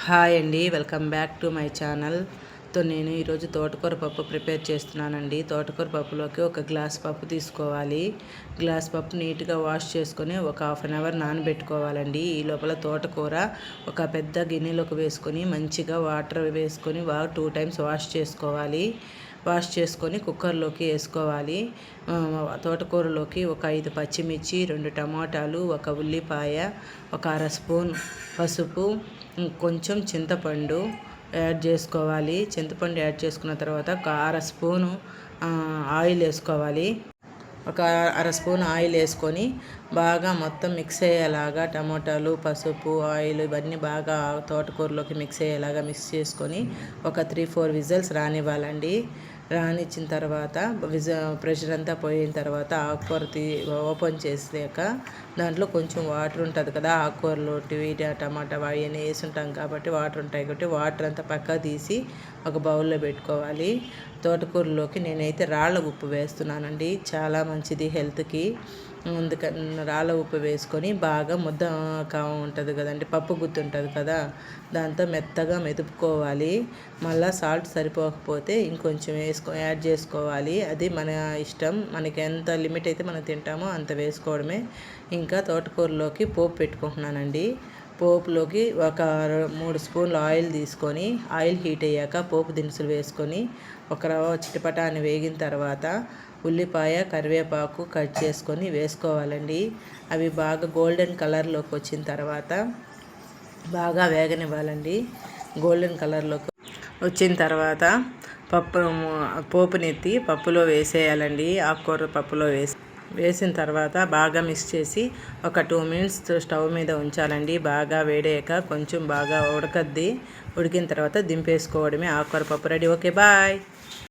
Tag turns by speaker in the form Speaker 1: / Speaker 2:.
Speaker 1: Hi అండి, welcome back to my channel. నేను ఈరోజు తోటకూర పప్పు ప్రిపేర్ చేస్తున్నానండి. తోటకూర పప్పులోకి ఒక గ్లాస్ పప్పు తీసుకోవాలి. గ్లాస్ పప్పు నీట్గా వాష్ చేసుకొని ఒక హాఫ్ అన్ అవర్ నానబెట్టుకోవాలండి. ఈ లోపల తోటకూర ఒక పెద్ద గిన్నెలోకి వేసుకొని మంచిగా వాటర్ వేసుకొని 2 టైమ్స్ వాష్ చేసుకోవాలి. వాష్ చేసుకొని కుక్కర్లోకి వేసుకోవాలి. తోటకూరలోకి ఒక 5 పచ్చిమిర్చి, 2 టమాటాలు, ఒక ఉల్లిపాయ, ఒక అర స్పూన్ పసుపు, కొంచెం చింతపండు యాడ్ చేసుకోవాలి. చింతపండు యాడ్ చేసుకున్న తర్వాత ఒక అర స్పూను ఆయిల్ వేసుకోవాలి. ఒక అర స్పూన్ ఆయిల్ వేసుకొని బాగా మొత్తం మిక్స్ అయ్యేలాగా టమాటాలు, పసుపు, ఆయిల్ ఇవన్నీ బాగా తోటకూరలోకి మిక్స్ అయ్యేలాగా మిక్స్ చేసుకొని ఒక 3-4 విజిల్స్ రానివ్వాలండి. రానిచ్చిన తర్వాత ప్రెషర్ అంతా పోయిన తర్వాత ఆకుకూర ఓపెన్ చేసాక దాంట్లో కొంచెం వాటర్ ఉంటుంది కదా, ఆకుకూరలు టమాటా అవన్నీ వేసి ఉంటాం కాబట్టి వాటర్ ఉంటాయి కాబట్టి వాటర్ అంతా పక్కా తీసి ఒక బౌల్లో పెట్టుకోవాలి. తోటకూరలోకి నేనైతే రాళ్ళ ఉప్పు వేస్తున్నానండి, చాలా మంచిది హెల్త్కి. అందుకని రాళ్ళ ఉప్పు వేసుకొని బాగా ముద్ద ఉంటుంది కదండి, పప్పు గుత్తి ఉంటుంది కదా, దాంతో మెత్తగా మెదుపుకోవాలి. మళ్ళీ సాల్ట్ సరిపోకపోతే ఇంకొంచెం యాడ్ చేసుకోవాలి. అది మన ఇష్టం, మనకి ఎంత లిమిట్ అయితే మనం తింటామో అంత వేసుకోవడమే. ఇంకా తోటకూరలోకి పోపు పెట్టుకుంటున్నానండి. పోపులోకి ఒక 3 స్పూన్లు ఆయిల్ తీసుకొని ఆయిల్ హీట్ అయ్యాక పోపు దినుసులు వేసుకొని ఒక చిటపట అని వేగిన తర్వాత ఉల్లిపాయ, కరివేపాకు కట్ చేసుకొని వేసుకోవాలండి. అవి బాగా గోల్డెన్ కలర్లోకి వచ్చిన తర్వాత బాగా వేగనివ్వాలండి. గోల్డెన్ కలర్లోకి వచ్చిన తర్వాత పోపునెత్తి పప్పులో వేసేయాలండి. ఆకుకూర పప్పులో వేసిన తర్వాత బాగా మిక్స్ చేసి ఒక 2 మినిట్స్ స్టవ్ మీద ఉంచాలండి. బాగా వేడాక కొంచెం బాగా ఉడికిన తర్వాత దింపేసుకోవడమే. ఆకుకూర పప్పు రెడీ. Okay, bye.